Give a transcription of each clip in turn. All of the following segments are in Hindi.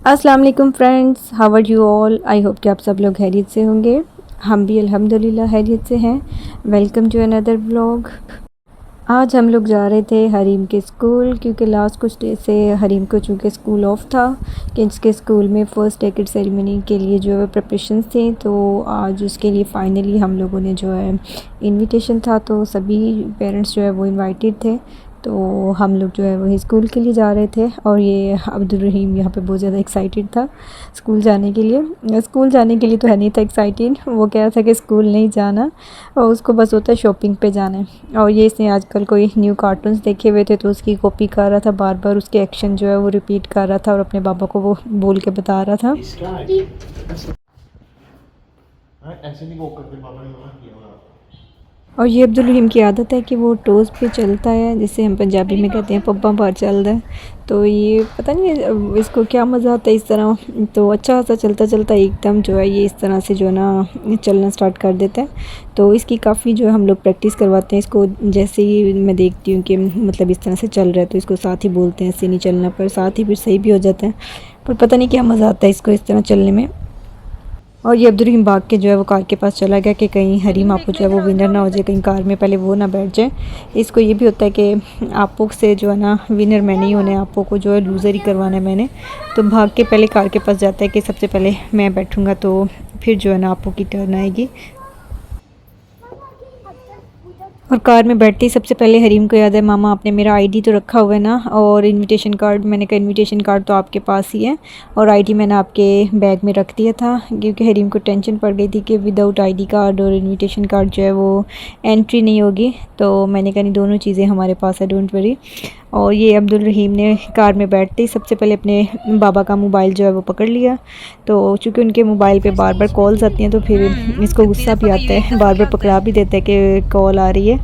अस्सलाम वालेकुम friends, how are you all. I hope कि आप सब लोग खैरियत से होंगे। हम भी अल्हम्दुलिल्लाह खैरियत से हैं। Welcome to another vlog. आज हम लोग जा रहे थे हरीम के स्कूल, क्योंकि लास्ट कुछ डे से हरीम को चूँकि स्कूल ऑफ था कि इसके स्कूल में फ़र्स्ट डे किड सेरेमनी के लिए जो है प्रिपरेशंस थी। तो आज उसके लिए फ़ाइनली हम लोगों ने जो है इनविटेशन था, तो सभी पेरेंट्स जो है वो इनवाइटेड थे। तो हम लोग जो है वही स्कूल के लिए जा रहे थे। और ये अब्दुल रहीम यहाँ पे बहुत ज़्यादा एक्साइटेड था स्कूल जाने के लिए। स्कूल जाने के लिए तो है नहीं था एक्साइटेड, वो कह रहा था कि स्कूल नहीं जाना और उसको बस होता है शॉपिंग पे जाना है। और ये इसने आजकल कोई न्यू कार्टून्स देखे हुए थे तो उसकी कॉपी कर रहा था, बार बार उसके एक्शन जो है वो रिपीट कर रहा था और अपने पापा को वो बोल के बता रहा था। ऐसे नहीं वो करते पापा ने मना किया हुआ। और ये अब्दुल रहीम की आदत है कि वो टोज़ पे चलता है, जिसे हम पंजाबी में कहते हैं पब्बा बाहर चल रहा है। तो ये पता नहीं इसको क्या मज़ा आता है इस तरह। तो अच्छा सा चलता चलता एकदम जो है ये इस तरह से जो है ना चलना स्टार्ट कर देता है। तो इसकी काफ़ी जो है हम लोग प्रैक्टिस करवाते हैं इसको। जैसे ही मैं देखती हूँ कि मतलब इस तरह से चल रहा है तो इसको साथ ही बोलते हैं ऐसे नहीं चलना, पर साथ ही फिर सही भी हो जाता है। पर पता नहीं क्या मज़ा आता है इसको इस तरह चलने में। और ये अब्दुल रहीम भाग के जो है वो कार के पास चला गया कि कहीं हरीम आपू जो है वो विनर ना हो जाए, कहीं कार में पहले वो ना बैठ जाए। इसको ये भी होता है कि आपू से जो है ना विनर मैं नहीं होना है, आपू को जो है लूज़र ही करवाना है मैंने। तो भाग के पहले कार के पास जाता है कि सबसे पहले मैं बैठूँगा तो फिर जो है ना आपू की टर्न आएगी। और कार में बैठते ही सबसे पहले हरीम को याद है, मामा आपने मेरा आईडी तो रखा हुआ है ना, और इनविटेशन कार्ड। मैंने कहा इनविटेशन कार्ड तो आपके पास ही है और आईडी मैंने आपके बैग में रख दिया था, क्योंकि हरीम को टेंशन पड़ गई थी कि विदाउट आईडी कार्ड और इनविटेशन कार्ड जो है वो एंट्री नहीं होगी। तो मैंने कहा नहीं, दोनों चीज़ें हमारे पास है, डोंट वरी। और ये अब्दुल रहीम ने कार में बैठते ही सबसे पहले अपने बाबा का मोबाइल जो है वो पकड़ लिया। तो चूँकि उनके मोबाइल पे बार बार कॉल्स आती हैं तो फिर इसको गुस्सा भी आता है, बार बार पकड़ा भी देता है कि कॉल आ रही है।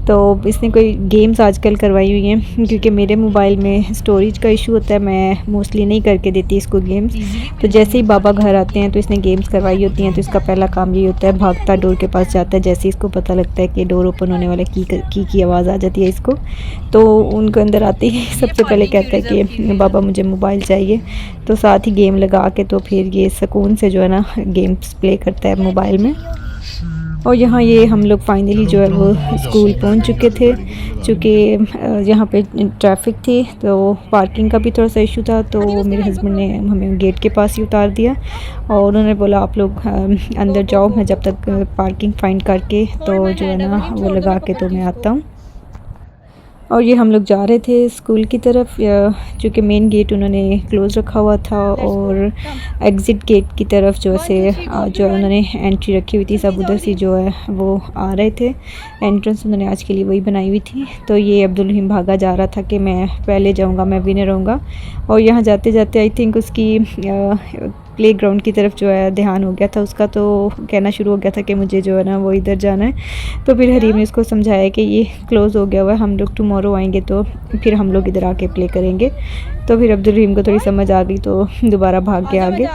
तो इसने कोई गेम्स आजकल करवाई हुई हैं, क्योंकि मेरे मोबाइल में स्टोरेज का इशू होता है, मैं मोस्टली नहीं करके देती इसको गेम्स। तो जैसे ही बाबा घर आते हैं तो इसने गेम्स करवाई होती हैं। तो इसका पहला काम ये होता है, भागता डोर के पास जाता है। जैसे इसको पता लगता है कि डोर ओपन होने वाला की आवाज़ आ जाती है इसको, तो उनको अंदर आते ही सबसे पहले कहता है कि बाबा मुझे मोबाइल चाहिए। तो साथ ही गेम लगा के तो फिर ये सुकून से जो है ना गेम्स प्ले करता है मोबाइल में। और यहाँ ये हम लोग फाइनली जो है वो स्कूल पहुँच चुके थे। चूँकि यहाँ पे ट्रैफिक थी तो पार्किंग का भी थोड़ा सा इशू था, तो मेरे हस्बैंड ने हमें गेट के पास ही उतार दिया और उन्होंने बोला आप लोग अंदर जाओ, मैं जब तक पार्किंग फाइंड करके तो जो है ना वो लगा के तो मैं आता हूँ। और ये हम लोग जा रहे थे स्कूल की तरफ, चूँकि मेन गेट उन्होंने क्लोज़ रखा हुआ था और एग्ज़िट गेट की तरफ जो उन्होंने एंट्री रखी हुई थी, सब उधर से जो है वो आ रहे थे। एंट्रेंस उन्होंने आज के लिए वही बनाई हुई थी। तो ये अब्दुल रहीम भागा जा रहा था कि मैं पहले जाऊंगा, मैं विनर रहूँगा। और यहाँ जाते जाते आई थिंक उसकी प्ले ग्राउंड की तरफ जो है ध्यान हो गया था उसका, तो कहना शुरू हो गया था कि मुझे जो है ना वो इधर जाना है। तो फिर हरीम ने उसको समझाया कि ये क्लोज़ हो गया हुआ है, हम लोग टुमारो आएंगे तो फिर हम लोग इधर आके प्ले करेंगे। तो फिर अब्दुल रहीम को थोड़ी समझ आ गई तो दोबारा भाग के आगे,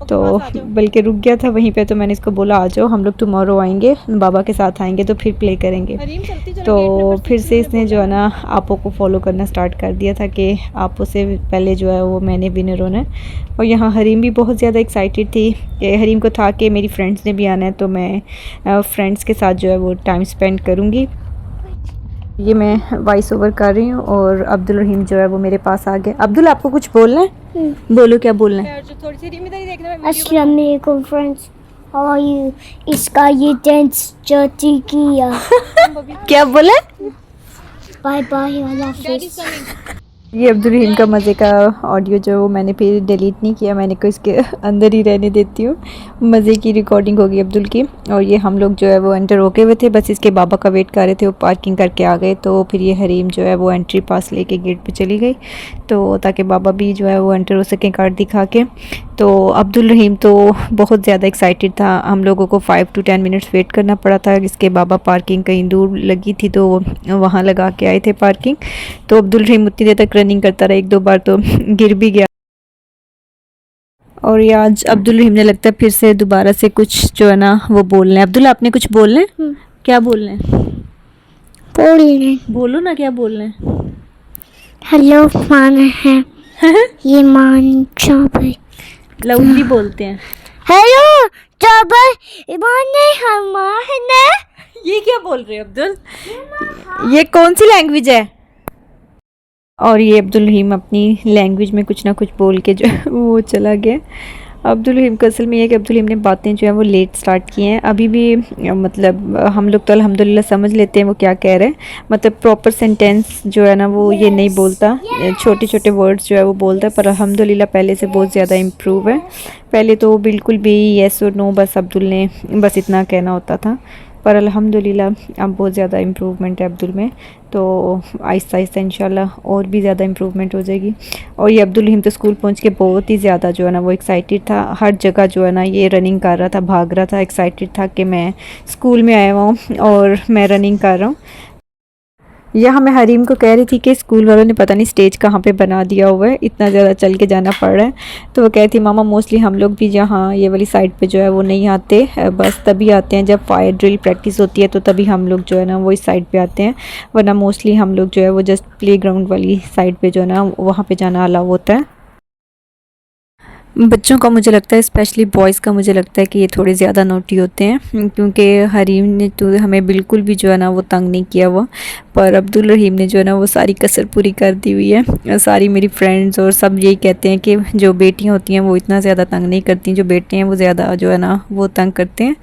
तो बल्कि रुक गया था वहीं पे। तो मैंने इसको बोला आ जाओ, हम लोग टुमारो आएंगे, बाबा के साथ आएंगे तो फिर प्ले करेंगे। तो फिर से इसने जो है ना आपो को फॉलो करना स्टार्ट कर दिया था कि आपो से पहले जो है वो मैंने विनर होना है। और यहाँ हरीम भी बहुत ज़्यादा एक्साइटेड थी कि हरीम को था कि मेरी फ्रेंड्स ने भी आना है, तो मैं फ्रेंड्स के साथ जो है वो टाइम स्पेंड करूँगी। ये मैं वॉइस ओवर कर रही हूँ और अब्दुल रहीम जो है वो मेरे पास आ गया। अब्दुल आपको कुछ बोलना है? बोलो, क्या बोलना है? अस्सलाम वालेकुम फ्रेंड्स, हाउ आर यू। इसका ये डांस चोटी किया। क्या बोले? बाय बाय, अल्लाह हाफिज़। ये अब्दुल रहीम का मज़े का ऑडियो जो वो मैंने फिर डिलीट नहीं किया, मैंने को इसके अंदर ही रहने देती हूँ। मज़े की रिकॉर्डिंग होगी अब्दुल की। और ये हम लोग जो है वो एंटर होके हुए थे, बस इसके बाबा का वेट कर रहे थे, वो पार्किंग करके आ गए। तो फिर ये हरीम जो है वो एंट्री पास लेके गेट पे चली गई, तो ताकि बाबा भी जो है वो एंटर हो सकें कार्ड दिखा के। तो अब्दुल रहीम तो बहुत ज़्यादा एक्साइटेड था। हम लोगों को 5 to 10 मिनट्स वेट करना पड़ा था। इसके बाबा पार्किंग कहीं दूर लगी थी तो वहाँ लगा के आए थे पार्किंग। तो अब्दुल रहीम उतनी देर तक रनिंग करता रहा, 1-2 बार तो गिर भी गया। और ये आज अब्दुल रहीम ने लगता है फिर से दोबारा से कुछ जो है ना वो बोलना है। अब्दुल आपने कुछ बोलना है? क्या बोलना है? बोलो ना, क्या बोलना है? हेलो मान है ये मान चाप है। लाउडली बोलते हैं। हेलो जब इमाने हमारे ये क्या बोल रहे हो अब्दुल? ये कौन सी लैंग्वेज है? और ये अब्दुल रहीम अपनी लैंग्वेज में कुछ ना कुछ बोल के जो वो चला गया। अब्दुल रहीम का असल में ये है कि अब्दुल रहीम ने बातें जो है वो लेट स्टार्ट की हैं। अभी भी मतलब हम लोग तो अल्हम्दुलिल्लाह समझ लेते हैं वो क्या कह रहे हैं, मतलब प्रॉपर सेंटेंस जो है ना वो ये नहीं बोलता, छोटे छोटे वर्ड्स जो है वो बोलता है, पर अल्हम्दुलिल्लाह पहले से बहुत ज़्यादा इम्प्रूव है। पहले तो बिल्कुल भी येस और नो बस अब्दुल ने बस इतना कहना होता था, पर अल्हम्दुलिल्लाह अब बहुत ज़्यादा इम्प्रूवमेंट है अब्दुल में। तो आहिस्ता आहिस्ता इंशाल्लाह और भी ज़्यादा इम्प्रूवमेंट हो जाएगी। और ये अब्दुल रहीम तो स्कूल पहुंच के बहुत ही ज़्यादा जो है ना वो एक्साइटेड था। हर जगह जो है ना ये रनिंग कर रहा था, भाग रहा था, एक्साइटेड था कि मैं स्कूल में आया हुआ हूँ और मैं रनिंग कर रहा हूँ। यह मैं हरीम को कह रही थी कि स्कूल वालों ने पता नहीं स्टेज कहाँ पे बना दिया हुआ है, इतना ज़्यादा चल के जाना पड़ रहा है। तो वो कहती मामा मोस्टली हम लोग भी जहाँ ये वाली साइड पे जो है वो नहीं आते, बस तभी आते हैं जब फायर ड्रिल प्रैक्टिस होती है, तो तभी हम लोग जो है ना वो इस साइड पे आते हैं, वरना मोस्टली हम लोग जो है वो जस्ट प्ले ग्राउंड वाली साइड पर जो है ना वहाँ पर जाना अलाउ होता है। बच्चों का मुझे लगता है, स्पेशली बॉयज़ का मुझे लगता है कि ये थोड़े ज़्यादा नोटी होते हैं, क्योंकि हरीम ने तो हमें बिल्कुल भी जो है ना वो तंग नहीं किया हुआ, पर अब्दुल रहीम ने जो है ना वो सारी कसर पूरी कर दी हुई है। सारी मेरी फ्रेंड्स और सब यही कहते हैं कि जो बेटियां होती हैं वो इतना ज़्यादा तंग नहीं करती, जो बेटे हैं वो ज़्यादा जो है ना वो तंग करते हैं।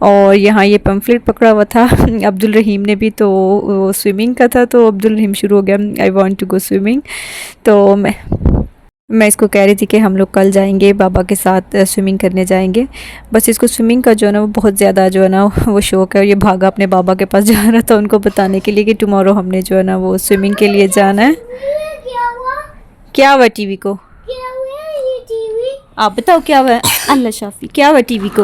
और यहाँ ये पम्फलेट पकड़ा हुआ था अब्दुल रहीम ने भी, तो स्विमिंग का था, तो अब्दुल रहीम शुरू हो गया I want to go swimming. तो मैं इसको कह रही थी कि हम लोग कल जाएंगे बाबा के साथ स्विमिंग करने जाएंगे। बस इसको स्विमिंग का जो है ना वो बहुत ज़्यादा जो है ना वो शौक़ है, और ये भागा अपने बाबा के पास जा रहा था उनको बताने के लिए कि टुमारो हमने जो है ना वो स्विमिंग के लिए जाना है। क्या हुआ टीवी को? आप बताओ क्या हुआ? अल्लाह शाफी, क्या हुआ टीवी को?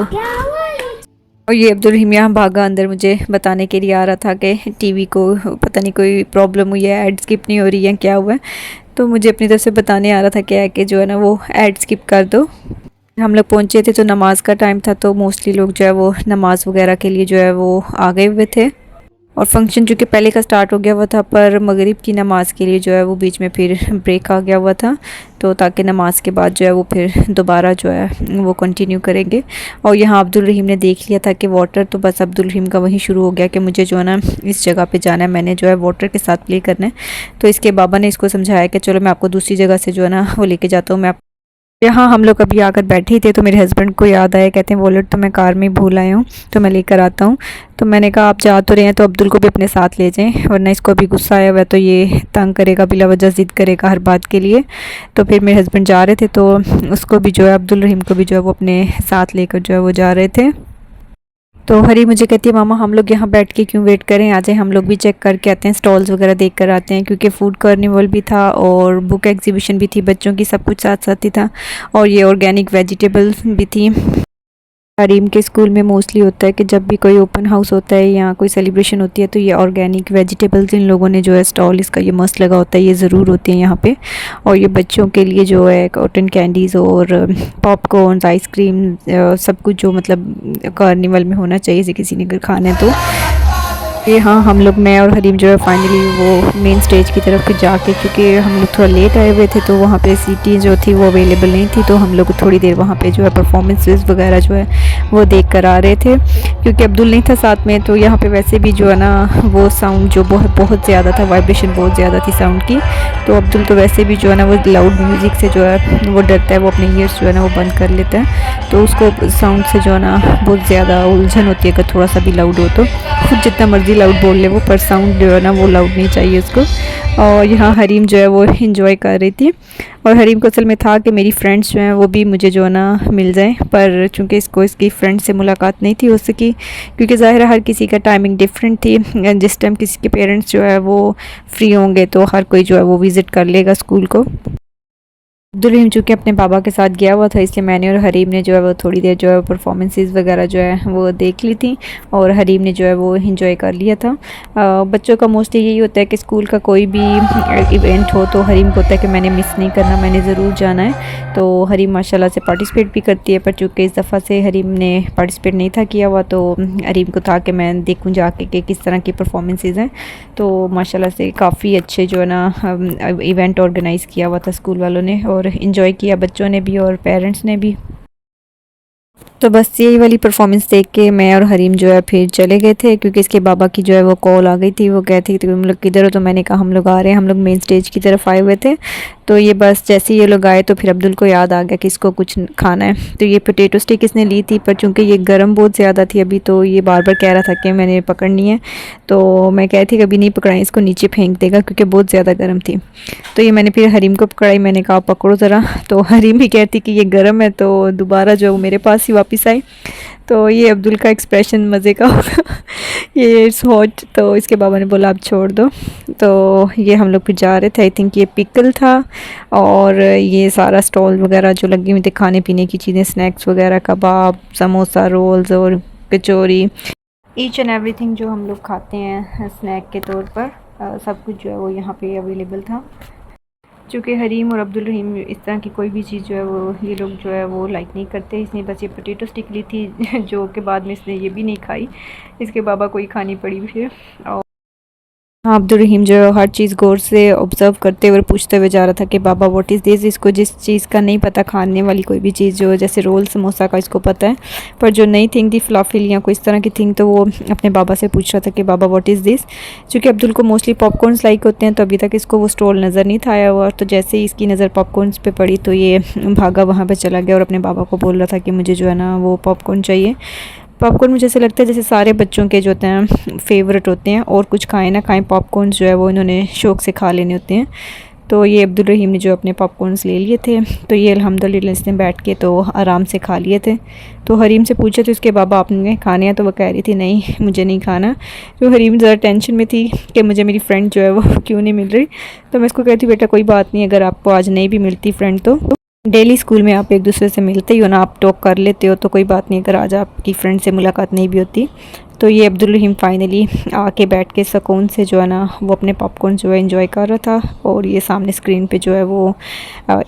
और ये अब्दुल रहीम यहाँ भागा अंदर मुझे बताने के लिए आ रहा था कि टीवी को पता नहीं कोई प्रॉब्लम हुई है, ऐड स्किप नहीं हो रही है, क्या हुआ है। तो मुझे अपनी तरफ से बताने आ रहा था क्या है कि जो है ना वो ऐड स्किप कर दो। हम लोग पहुँचे थे तो नमाज़ का टाइम था, तो मोस्टली लोग जो है वो नमाज़ वगैरह के लिए जो है वो आ गए हुए थे, और फंक्शन जो कि पहले का स्टार्ट हो गया हुआ था, पर मगरिब की नमाज़ के लिए जो है वो बीच में फिर ब्रेक आ गया हुआ था, तो ताकि नमाज के बाद जो है वो फिर दोबारा जो है वो कंटिन्यू करेंगे। और यहाँ अब्दुल रहीम ने देख लिया था कि वाटर, तो बस अब्दुल रहीम का वहीं शुरू हो गया कि मुझे जो है ना इस जगह पे जाना है, मैंने जो है वाटर के साथ प्ले करना है। तो इसके बाबा ने इसको समझाया कि चलो मैं आपको दूसरी जगह से जो है ना वो लेके जाता हूँ। मैं यहाँ हम लोग अभी आकर बैठे ही थे, तो मेरे हस्बैंड को याद आया, कहते हैं वॉलेट तो मैं कार में ही भूल आया हूँ, तो मैं लेकर आता हूँ। तो मैंने कहा आप जा तो रहे हैं तो अब्दुल को भी अपने साथ ले जाएं, वरना इसको अभी गुस्सा आया हुआ है तो ये तंग करेगा, बिला वजह ज़िद करेगा हर बात के लिए। तो फिर मेरे हस्बैंड जा रहे थे, तो उसको भी जो है अब्दुल रहीम को भी जो है वो अपने साथ लेकर जो है वो जा रहे थे। तो हरी मुझे कहती है मामा हम लोग यहाँ बैठ के क्यों वेट करें, आ जाए हम लोग भी चेक करके आते हैं, स्टॉल्स वगैरह देख कर आते हैं, क्योंकि फूड कार्निवल भी था और बुक एग्जीबिशन भी थी बच्चों की, सब कुछ साथ साथ ही था, और ये ऑर्गेनिक वेजिटेबल्स भी थी। हरीम के स्कूल में मोस्टली होता है कि जब भी कोई ओपन हाउस होता है या कोई सेलिब्रेशन होती है तो ये ऑर्गेनिक वेजिटेबल्स इन लोगों ने जो है स्टॉल इसका ये मस्त लगा होता है, ये ज़रूर होती है यहाँ पे। और ये बच्चों के लिए जो है कॉटन कैंडीज़ और पॉपकॉर्न, आइसक्रीम, सब कुछ जो मतलब कार्निवल में होना चाहिए किसी ने अगर खाना है तो। ये हाँ हम लोग, मैं और हरीम जो है फाइनली वो मेन स्टेज की तरफ जाके, क्योंकि हम लोग थोड़ा लेट आए हुए थे तो वहाँ पे सीटी जो थी वो अवेलेबल नहीं थी, तो हम लोग थोड़ी देर वहाँ पे जो है परफॉर्मेंसेस वगैरह जो है वो देख कर आ रहे थे, क्योंकि अब्दुल नहीं था साथ में। तो यहाँ पे वैसे भी जो है ना वो साउंड जो बहुत ज़्यादा था, वाइब्रेशन बहुत ज़्यादा थी साउंड की, तो अब्दुल तो वैसे भी जो है ना वो लाउड म्यूज़िक से जो है वो डरता है, वो अपने ईयर्स जो है ना वो बंद कर लेता है, तो उसको साउंड से जो है ना बहुत ज़्यादा उलझन होती है अगर थोड़ा सा भी लाउड हो तो, खुद जितना मर्ज़ी लाउड बोल ले वो, पर साउंड जो है ना वो लाउड नहीं चाहिए उसको। और यहाँ हरीम जो है वो इंजॉय कर रही थी, और हरीम को असल में था कि मेरी फ्रेंड्स जो हैं वो भी मुझे जो है ना मिल जाएं, पर चूँकि इसको इसकी फ्रेंड से मुलाकात नहीं थी हो सकी, क्योंकि ज़ाहिर है हर किसी का टाइमिंग डिफरेंट थी, जिस टाइम किसी के पेरेंट्स जो है वो फ्री होंगे तो हर कोई जो है वो विज़िट कर लेगा स्कूल को। अब्दुल रहीम चूँकि अपने पापा के साथ गया हुआ था, इसलिए मैंने और हरीम ने जो है वो थोड़ी देर जो है परफॉर्मेंसेस वगैरह जो है वो देख ली थी, और हरीम ने जो है वो इंजॉय कर लिया था। बच्चों का मोस्टली यही होता है कि स्कूल का कोई भी इवेंट हो तो हरीम को होता है कि मैंने मिस नहीं करना, मैंने ज़रूर जाना है। तो हरीम माशाल्लाह से पार्टिसिपेट भी करती है, पर चूँकि इस दफ़ा से हरीम ने पार्टिसिपेट नहीं था किया हुआ, तो हरीम को था कि मैं देखूँ जाके कि किस तरह की परफॉर्मेंसेज हैं। तो माशाल्लाह से काफ़ी अच्छे जो है ना इवेंट ऑर्गेनाइज़ किया हुआ था स्कूल वालों ने, और इन्जॉय किया बच्चों ने भी और पेरेंट्स ने भी। तो बस यही वाली परफॉर्मेंस देख के मैं और हरीम जो है फिर चले गए थे, क्योंकि इसके बाबा की जो है वो कॉल आ गई थी। वो कहती थी तुम लोग किधर हो, तो मैंने कहा हम लोग आ रहे हैं, हम लोग मेन स्टेज की तरफ आए हुए थे। तो ये बस जैसे ही ये लोग आए तो फिर अब्दुल को याद आ गया कि इसको कुछ खाना है। तो ये पोटैटो स्टिक इसने ली थी, पर चूँकि ये गर्म बहुत ज़्यादा थी अभी, तो ये बार बार कह रहा था कि मैंने पकड़नी है। तो मैं कहती थी कभी नहीं पकड़ाई, इसको नीचे फेंक देगा, क्योंकि बहुत ज़्यादा गर्म थी। तो ये मैंने फिर हरीम को पकड़ाई, मैंने कहा पकड़ो ज़रा। तो हरीम भी कहती कि ये गर्म है, तो दोबारा जो मेरे पास ही वापस आई। तो ये अब्दुल का एक्सप्रेशन मज़े का होगा ये इट्स हॉट। तो इसके बाबा ने बोला आप छोड़ दो। तो ये हम लोग फिर जा रहे थे। आई थिंक ये पिकल था, और ये सारा स्टॉल वगैरह जो लगी हुई थी खाने पीने की चीज़ें, स्नैक्स वगैरह, कबाब, समोसा, रोल्स और कचौरी, ईच एंड एवरीथिंग जो हम लोग खाते हैं स्नैक के तौर पर, सब कुछ जो है वो यहाँ पे अवेलेबल था। चूँकि हरीम और अब्दुल रहीम इस तरह की कोई भी चीज़ जो है वो ये लोग जो है वो लाइक नहीं करते, इसने बस ये पोटैटो स्टिक ली थी जो के बाद में इसने ये भी नहीं खाई, इसके बाबा को ही खानी पड़ी फिर। और हाँ, अब्दुल रहीम जो है हर चीज़ गौर से ऑब्ज़र्व करते हुए पूछते हुए जा रहा था कि बाबा व्हाट इज़ दिस। इसको जिस चीज़ का नहीं पता, खाने वाली कोई भी चीज़ जो जैसे रोल समोसा का इसको पता है, पर जो नई थिंग थी फ्लाफिल या कोई इस तरह की थिंग, तो वो अपने बाबा से पूछ रहा था कि बाबा व्हाट इज़ दिस। चूँकि अब्दुल को मोस्टली पॉपकॉर्न्स लाइक होते हैं, तो अभी तक इसको वो स्टॉल नज़र नहीं था आया हुआ। तो जैसे ही इसकी नज़र पॉपकॉर्न्स पे पड़ी तो ये भागा वहाँ पर चला गया और अपने बाबा को बोल रहा था कि मुझे जो है ना वो पॉपकॉर्न चाहिए। पॉपकॉर्न मुझे ऐसे लगता है जैसे सारे बच्चों के जो होते हैं फेवरेट होते हैं, और कुछ खाएं ना खाएं पॉपकॉर्न जो है वो इन्होंने शौक़ से खा लेने होते हैं। तो ये अब्दुल रहीम ने जो अपने पॉपकॉर्न्स ले लिए थे, तो ये अल्हम्दुलिल्लाह इसने बैठ के तो आराम से खा लिए थे। तो हरीम से पूछे तो इसके बाबा आपने खाने हैं, तो वो कह रही थी नहीं मुझे नहीं खाना। तो हरीम ज़रा टेंशन में थी कि मुझे मेरी फ़्रेंड जो है वो क्यों नहीं मिल रही। तो मैं इसको कहती बेटा कोई बात नहीं, अगर आपको आज नहीं भी मिलती फ्रेंड तो डेली स्कूल में आप एक दूसरे से मिलते ही हो ना, आप टॉक कर लेते हो, तो कोई बात नहीं अगर आज आपकी फ्रेंड से मुलाकात नहीं भी होती। तो ये अब्दुल रहीम फाइनली आके बैठ के सुकून से जो है ना वो अपने पॉपकॉर्न जो है एंजॉय कर रहा था, और ये सामने स्क्रीन पे जो है वो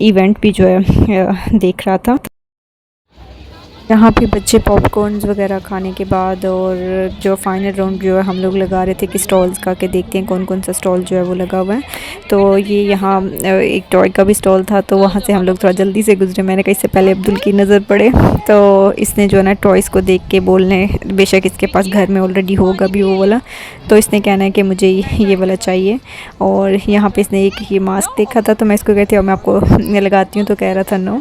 इवेंट भी जो है देख रहा था। यहाँ पे बच्चे पॉपकॉर्न्स वगैरह खाने के बाद और जो फाइनल राउंड जो है हम लोग लगा रहे थे कि स्टॉल्स का, के देखते हैं कौन कौन सा स्टॉल जो है वो लगा हुआ है। तो ये यहाँ एक टॉय का भी स्टॉल था, तो वहाँ से हम लोग थोड़ा जल्दी से गुजरे। मैंने कहा इससे पहले अब्दुल की नज़र पड़े, तो इसने जो है ना टॉयज़ को देख के बोलने, बेशक इसके पास घर में ऑलरेडी होगा भी वो वाला, तो इसने कहना है कि मुझे ये वाला चाहिए। और यहाँ पे इसने एक ये मास्क देखा था, तो मैं इसको कहती हूँ मैं आपको लगाती हूँ, तो कह रहा था नो।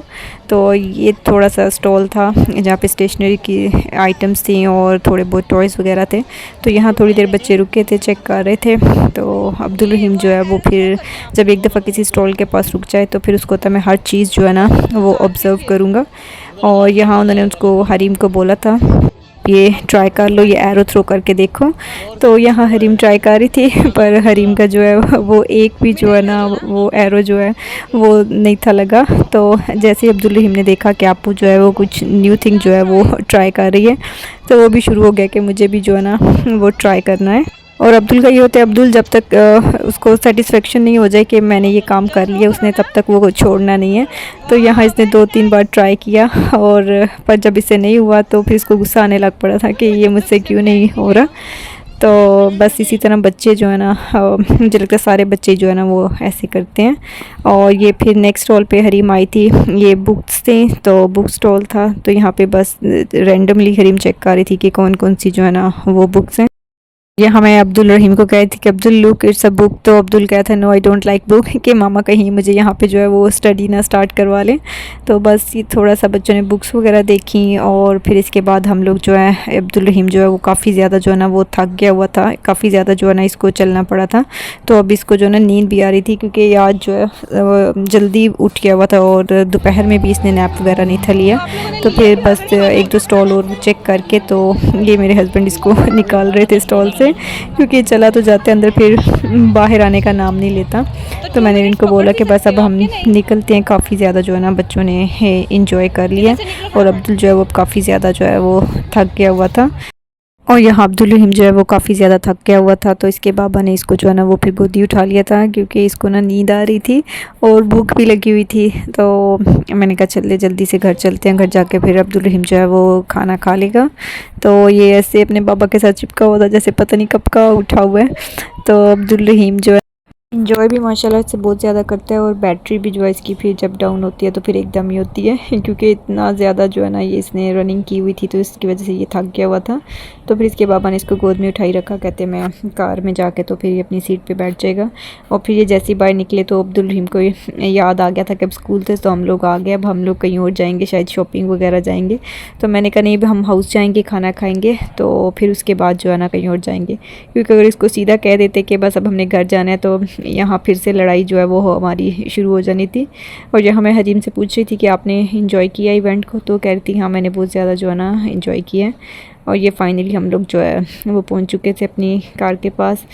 तो ये थोड़ा सा स्टॉल था जहाँ पे स्टेशनरी की आइटम्स थी और थोड़े बहुत टॉयज़ वगैरह थे। तो यहाँ थोड़ी देर बच्चे रुके थे, चेक कर रहे थे। तो अब्दुल रहीम जो है वो फिर जब एक दफ़ा किसी स्टॉल के पास रुक जाए तो फिर उसको तो मैं हर चीज़ जो है ना वो ऑब्ज़र्व करूँगा। और यहाँ उन्होंने उसको हरीम को बोला था ये ट्राई कर लो, ये एरो थ्रो करके देखो। तो यहाँ हरीम ट्राई कर रही थी, पर हरीम का जो है वो एक भी जो है ना वो एरो जो है वो नहीं था लगा। तो जैसे ही अब्दुल रहीम ने देखा कि आपू जो है वो कुछ न्यू थिंग जो है वो ट्राई कर रही है, तो वो भी शुरू हो गया कि मुझे भी जो है ना वो ट्राई करना है। और अब्दुल का ये होता है, अब्दुल जब तक उसको सेटिस्फेक्शन नहीं हो जाए कि मैंने ये काम कर लिया उसने, तब तक वो छोड़ना नहीं है। तो यहाँ इसने 2-3 बार ट्राई किया, और पर जब इससे नहीं हुआ तो फिर इसको गुस्सा आने लग पड़ा था कि ये मुझसे क्यों नहीं हो रहा। तो बस इसी तरह बच्चे जो है ना मुझे लगता है सारे बच्चे जो है ना वो ऐसे करते हैं। और ये फिर नेक्स्ट स्टॉल पे हरीम आई थी, ये बुक्स थे, तो बुक स्टॉल था। तो यहाँ पे बस रैंडमली हरीम चेक कर रही थी कि कौन कौन सी जो है ना वो बुक्स हैं। यहाँ मैं अब्दुल रहीम को कही थी कि Abdul look it's a book, तो अब्दुल कहता है no I don't like book, कि मामा कहीं मुझे यहाँ पे जो है वो स्टडी ना स्टार्ट करवा लें। तो बस ये थोड़ा सा बच्चों ने बुक्स वगैरह देखी, और फिर इसके बाद हम लोग जो है अब्दुल रहीम जो है वो काफ़ी ज़्यादा जो है ना वो थक गया हुआ था, काफ़ी ज़्यादा जो है ना इसको चलना पड़ा था। तो अब इसको जो है ना नींद भी आ रही थी, क्योंकि आज जो है जल्दी उठ गया हुआ था और दोपहर में भी इसने नैप वगैरह नहीं था लिया। तो फिर बस 1-2 स्टॉल और चेक करके तो ये मेरे हस्बैंड इसको निकाल रहे थे स्टॉल से, क्योंकि चला तो जाते अंदर फिर बाहर आने का नाम नहीं लेता। तो मैंने इनको बोला कि बस अब हम निकलते हैं, काफ़ी ज़्यादा जो है ना बच्चों ने इंजॉय कर लिया, और अब्दुल जो है वो काफ़ी ज़्यादा जो है वो थक गया हुआ था। और यहाँ अब्दुल रहीम जो है वो काफ़ी ज़्यादा थक गया हुआ था, तो इसके बाबा ने इसको जो है ना वो फिर गोदी उठा लिया था, क्योंकि इसको ना नींद आ रही थी और भूख भी लगी हुई थी। तो मैंने कहा चल जल्दी से घर चलते हैं, घर जाके फिर अब्दुल रहीम जो है वो खाना खा लेगा। तो ये ऐसे अपने बाबा के साथ चिपका हुआ था जैसे पता नहीं कब का उठा हुआ है। तो अब्दुल रहीम जो है इंजॉय भी माशाल्लाह से बहुत ज़्यादा करता है और बैटरी भी जो है इसकी फिर जब डाउन होती है तो फिर एकदम ही होती है क्योंकि इतना ज़्यादा जो है ना ये इसने रनिंग की हुई थी तो इसकी वजह से ये थक गया हुआ था। तो फिर इसके पापा ने इसको गोद में उठाई रखा, कहते मैं कार में जाके तो फिर ये अपनी सीट पे बैठ जाएगा। और फिर ये जैसे ही बाहर निकले तो अब्दुल रहीम को याद आ गया था कि अब स्कूल थे तो हम लोग आ गए, अब हम लोग कहीं और जाएँगे, शायद शॉपिंग वगैरह जाएँगे। तो मैंने कहा नहीं अब हम हाउस जाएँगे, खाना खाएँगे तो फिर उसके बाद जो है ना कहीं और जाएँगे, क्योंकि अगर इसको सीधा कह देते कि बस अब हमने घर जाना है तो यहाँ फिर से लड़ाई जो है वो हमारी शुरू हो जानी थी। और यहाँ मैं हरीम से पूछ रही थी कि आपने इंजॉय किया इवेंट को, तो कह रही थी हाँ मैंने बहुत ज़्यादा जो है ना इंजॉय किया है। और ये फाइनली हम लोग जो है वो पहुँच चुके थे अपनी कार के पास।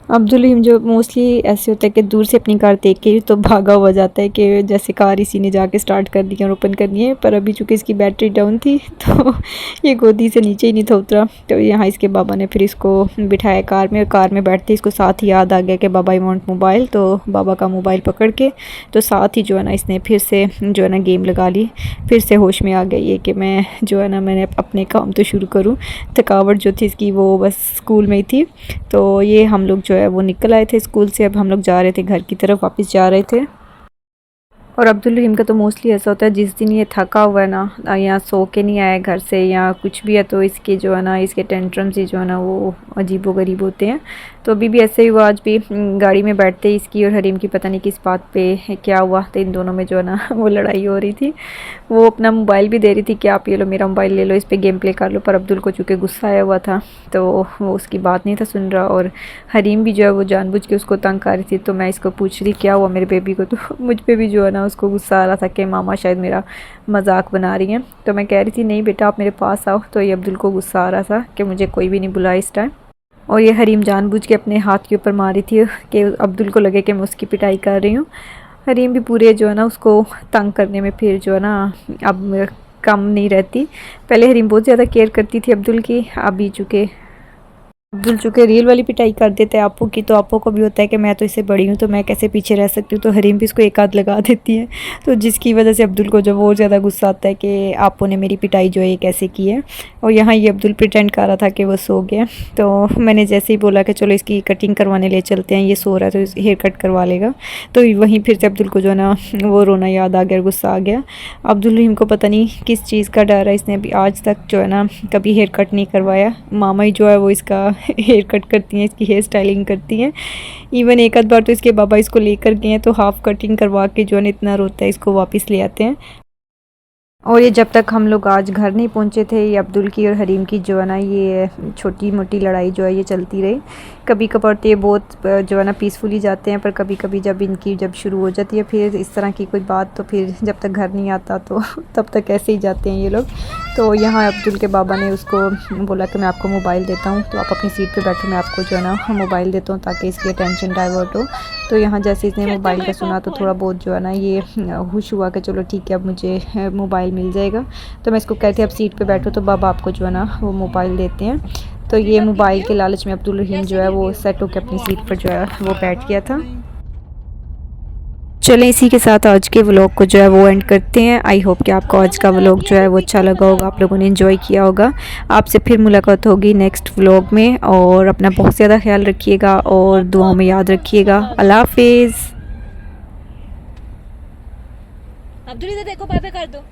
अब्दुल रहीम जो मोस्टली ऐसे होता है कि दूर से अपनी कार देख के तो भागा हुआ जाता है कि जैसे कार इसी ने जाके स्टार्ट कर दी और ओपन करनी है, पर अभी चूँकि इसकी बैटरी डाउन थी तो ये गोदी से नीचे ही नहीं था उतरा। तो यहाँ इसके बाबा ने फिर इसको बिठाया कार में, और कार में बैठते इसको साथ ही याद आ गया कि बाबा आई वांट मोबाइल, तो बाबा का मोबाइल पकड़ के तो साथ ही जो है ना इसने फिर से जो है ना गेम लगा ली। फिर से होश में आ गई ये कि मैं जो है ना मैंने अपने काम तो शुरू करूँ। थकावट जो थी इसकी वो बस स्कूल में ही थी। तो ये हम लोग जो है वो निकल आए थे स्कूल से, अब हम लोग जा रहे थे घर की तरफ, वापस जा रहे थे। और अब्दुल रहीम का तो मोस्टली ऐसा होता है जिस दिन ये थका हुआ है ना या सो के नहीं आया घर से या कुछ भी है तो इसके जो है ना इसके टेंट्रम्स ही जो है ना वो अजीबो गरीब होते हैं। तो अभी भी ऐसे ही हुआ, आज भी गाड़ी में बैठते ही इसकी और हरीम की पता नहीं किस बात पे क्या हुआ, तो इन दोनों में जो है ना वो लड़ाई हो रही थी। वो अपना मोबाइल भी दे रही थी कि आप ये लो मेरा मोबाइल ले लो, इस पर गेम प्ले कर लो, पर अब्दुल को चूँकि गुस्सा आया हुआ था तो वो उसकी बात नहीं था सुन रहा। और हरीम भी जो है वो जानबूझ के उसको तंग कर रही थी। तो मैं इसको पूछ रही क्या हुआ मेरे बेबी को, तो मुझ पर भी जो है ना उसको गुस्सा आ रहा था कि मामा शायद मेरा मजाक बना रही हैं। तो मैं कह रही थी नहीं बेटा आप मेरे पास आओ, तो ये अब्दुल को गुस्सा आ रहा था कि मुझे कोई भी नहीं बुलाया इस टाइम। और ये हरीम जानबूझ के अपने हाथ के ऊपर मारी थी कि अब्दुल को लगे कि मैं उसकी पिटाई कर रही हूँ। हरीम भी पूरे जो है ना उसको तंग करने में फिर जो है ना अब कम नहीं रहती। पहले हरीम बहुत ज़्यादा केयर करती थी अब्दुल की, अभी चूँकि अब्दुल चूँकि रियल वाली पिटाई कर देते हैं आपू की, तो आपू को भी होता है कि मैं तो इससे बड़ी हूँ तो मैं कैसे पीछे रह सकती हूँ, तो हरीम भी इसको एक आध लगा देती है। तो जिसकी वजह से अब्दुल को जो और ज़्यादा गुस्सा आता है कि आपू ने मेरी पिटाई जो है ये कैसे की है। और यहाँ ये अब्दुल प्रिटेंड कर रहा था कि वो सो गया, तो मैंने जैसे ही बोला कि चलो इसकी कटिंग करवाने ले चलते हैं, ये सो रहा है तो हेयर कट करवा लेगा, तो वहीं फिर से अब्दुल को जो है ना वो रोना याद आ गया, गुस्सा आ गया। अब्दुल रहीम को पता नहीं किस चीज़ का डर है, इसने अभी आज तक जो है ना कभी हेयर कट नहीं करवाया। मामा ही जो है वो इसका हेयर कट करती हैं, इसकी हेयर स्टाइलिंग करती हैं। इवन एक आध बार तो इसके बाबा इसको लेकर गए हैं तो हाफ़ कटिंग करवा के जो है इतना रोता है इसको वापस ले आते हैं। और ये जब तक हम लोग आज घर नहीं पहुंचे थे ये अब्दुल की और हरीम की जो है ना ये छोटी मोटी लड़ाई जो है ये चलती रही। कभी कभार तो ये बहुत जो है ना पीसफुली जाते हैं, पर कभी कभी जब इनकी जब शुरू हो जाती है फिर इस तरह की कोई बात तो फिर जब तक घर नहीं आता तो तब तक ऐसे ही जाते हैं ये लोग। तो यहाँ अब्दुल के बाबा ने उसको बोला कि मैं आपको मोबाइल देता हूँ तो आप अपनी सीट पे बैठो, मैं आपको जो है ना मोबाइल देता हूँ ताकि इसकी टेंशन डाइवर्ट हो। तो यहाँ जैसे इसने मोबाइल का सुना तो थोड़ा बहुत जो है ना ये खुश हुआ कि चलो ठीक है अब मुझे मोबाइल मिल जाएगा। तो मैं इसको कहती अब सीट पे बैठो तो बाबा आपको जो है ना वो मोबाइल देते हैं। तो ये मोबाइल के लालच में अब्दुल रहीम जो है वो सेट होकर अपनी सीट पर जो है वो बैठ गया था। चलें इसी के साथ आज के व्लॉग को जो है वो एंड करते हैं। आई होप कि आपको आज का व्लॉग जो है वो अच्छा लगा होगा, आप लोगों ने एंजॉय किया होगा। आपसे फिर मुलाकात होगी नेक्स्ट व्लॉग में, और अपना बहुत ज़्यादा ख्याल रखिएगा और दुआओं में याद रखिएगा। अल्लाह हाफिज़। अब्दुल इधर देखो, बाय बाय कर दो।